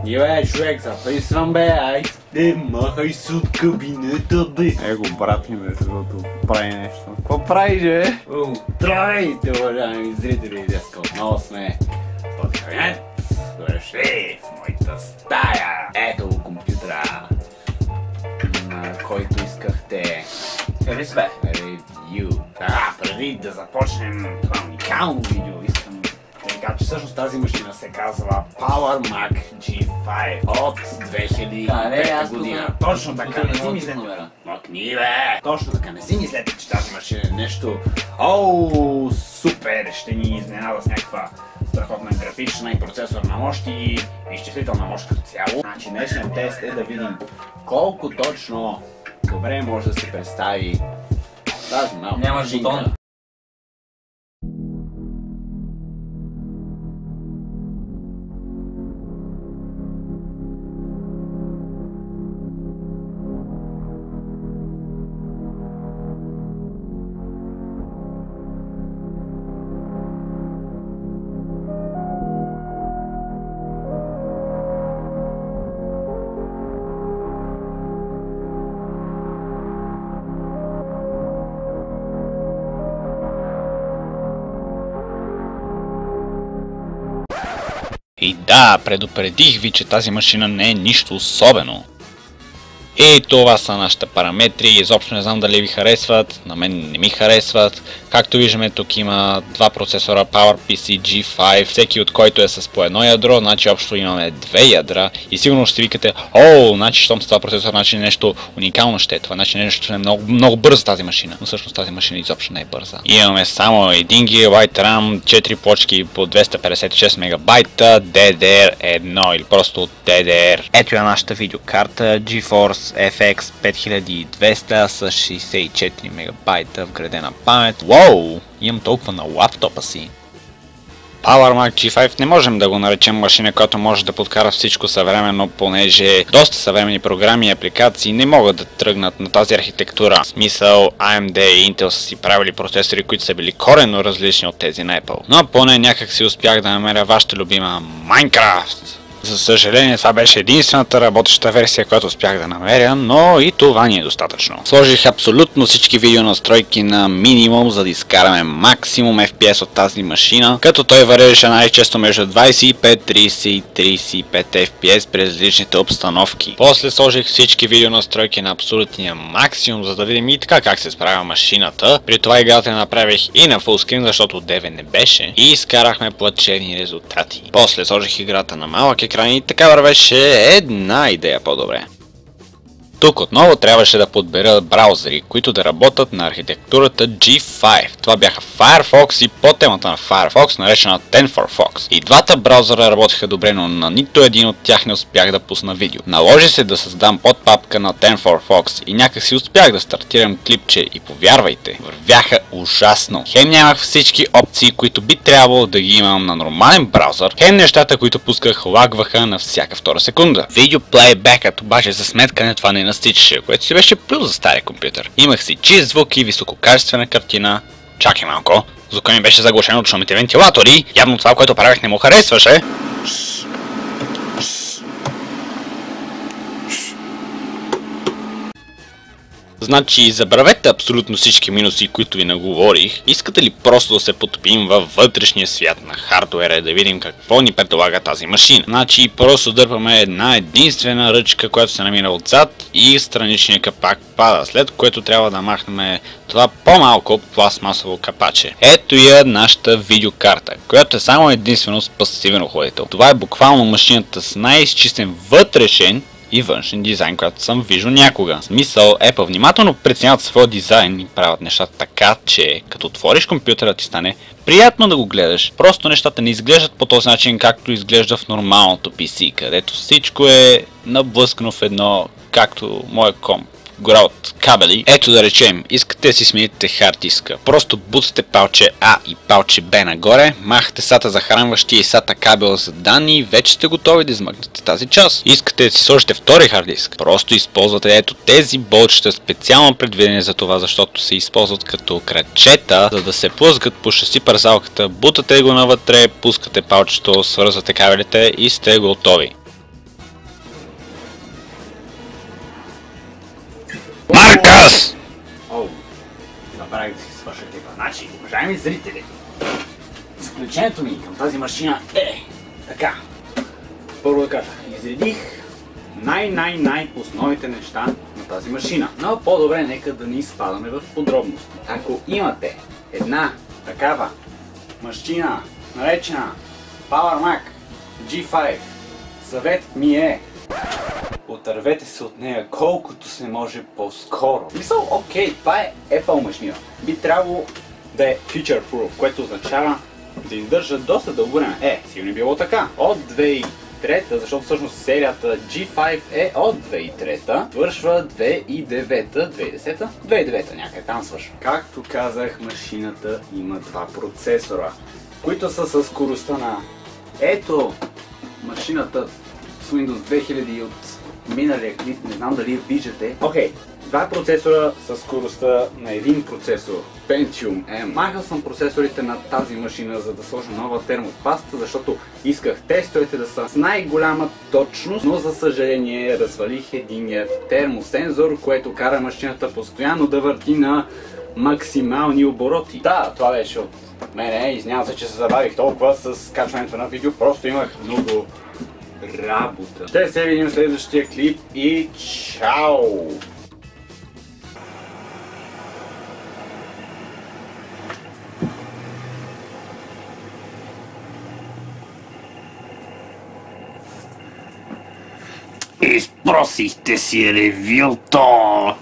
И бе, човек, записвам бе, айде, махай се от кабинета бе. Его брат ми между другото прави нещо. Какво правиш бе? Здравейте, уважаеми зрители, днеска отново сме в кабинет. Дошли в моята стая. Ето го компютъра, на който искахте ревю. Преди да започнем това уникално видео, искам да кажа, че всъщност тази машина се казва PowerMac G5 от 2005 година. Точно така, не си мислете. Мъкни бе! Точно така, не си мислете, че тази машина е нещо супер, ще ни изненада с някаква страхотна графична и процесорна мощ и изчислителна мощ като цяло. Значи днешният тест е да видим колко точно добре може да се представи тази малка машинка. И да, предупредих ви, че тази машина не е нищо особено. И това са нашите параметри, изобщо не знам дали ви харесват, на мен не ми харесват. Както виждаме, тук има два процесора PowerPC G5, всеки от който е с по едно ядро, значи общо имаме две ядра. И сигурно ще викате, значи щом с това процесор, значи нещо уникално ще е това, значи нещо е много бърза тази машина. Но всъщност тази машина изобщо не е бърза. Имаме само 1 GB RAM, 4 плочки по 256 МБ, DDR1 или просто DDR. Ето е нашата видеокарта GeForce FX 5200 с 64 МБ вградена памет. Уоу! Имам толкова на лаптопа си. PowerMac G5 не можем да го наречем машина, която може да подкара всичко съвременно, понеже доста съвременни програми и апликации не могат да тръгнат на тази архитектура. В смисъл, AMD и Intel са си правили процесори, които са били коренно различни от тези на Apple. Но поне някак си успях да намеря вашата любима Minecraft. За съжаление, това беше единствената работеща версия, която успях да намеря, но и това ни е достатъчно. Сложих абсолютно всички видеонастройки на минимум, за да изкараме максимум FPS от тази машина, като той варираше най-често между 25, 30 и 35 FPS при различните обстановки. После сложих всички видеонастройки на абсолютния максимум, за да видим и така как се справя машината. При това играта направих и на фулскрин, защото DV не беше, и изкарахме плачевни резултати. После сложих играта на малък екран и така вървеше една идея по-добре. Тук отново трябваше да подбера браузъри, които да работят на архитектурата G5. Това бяха Firefox и по темата на Firefox, наречена 104Fox. И двата браузъра работеха добре, но на нито един от тях не успях да пусна видео. Наложи се да създам подпапка на 104Fox и някак си успях да стартирам клипче и повярвайте, вървяха ужасно. Хем нямах всички опции, които би трябвало да ги имам на нормален браузър, хем нещата, които пусках, лагваха на всяка втора секунда. Видео плейбекът обаче за сметка на това не настичаше, което си беше плюс за стария компютър. Имах си чист звук и висококачествена картина. Чакай малко, звука ми беше заглушен от шумните вентилатори. Явно това, което правих, не му харесваше. Значи, забравете абсолютно всички минуси, които ви наговорих. Искате ли просто да се потопим във вътрешния свят на хардуера и да видим какво ни предлага тази машина? Значи, просто дърпаме една единствена ръчка, която се намира отзад и страничният капак пада, след което трябва да махнем това по-малко пластмасово капаче. Ето я нашата видеокарта, която е само единствено с пасивен охладител. Това е буквално машината с най-изчистен вътрешен и външен дизайн, който съм виждал някога. В смисъл, Apple внимателно преценяват своя дизайн и правят нещата така, че като отвориш компютъра ти стане приятно да го гледаш. Просто нещата не изглеждат по този начин, както изглежда в нормалното PC, където всичко е наблъскано в едно, както моя комп. Гора от кабели. Ето да речем, искате да си смените хард диска. Просто бутате палче А и палче Б нагоре, махате SATA захранващия и SATA кабел за данни и вече сте готови да измъкнете тази част. Искате да си сложите втори хард диск. Просто използвате ето тези болчета, специално предвидени за това, защото се използват като крачета, за да се плъзгат по шаси парзалката, бутате го навътре, пускате палчето, свързвате кабелите и сте готови. Yes! О, забравих да си свърша клипа. Значи, уважаеми зрители, заключението ми към тази машина е така. Първо да кажа, изредих основните неща на тази машина. Но по-добре нека да не изпадаме в подробности. Ако имате една такава машина, наречена PowerMac G5, съветът ми е: отървете се от нея колкото се може по-скоро. Мисъл, окей, това е Apple машина. Би трябвало да е feature proof, което означава да издържа доста дълго време. Сигурно е било така. От 2003, защото всъщност серията G5 е от 2003, свършва 2009, 2010, 2009 някъде там свършва. Както казах, машината има два процесора, които са със скоростта на... Ето машината с Windows 2000 от миналия клип, не знам дали виждате. Окей, два процесора със скоростта на един процесор Pentium M. Махал съм процесорите на тази машина, за да сложа нова термопаста, защото исках тестовете да са с най-голяма точност, но за съжаление развалих единия термосензор, което кара машината постоянно да върти на максимални обороти. Да, това беше от мене. Извинявам се, че се забавих толкова с качването на видео, просто имах много работа. Ще се видим в следващия клип и чао! Изпросихте си ревюто!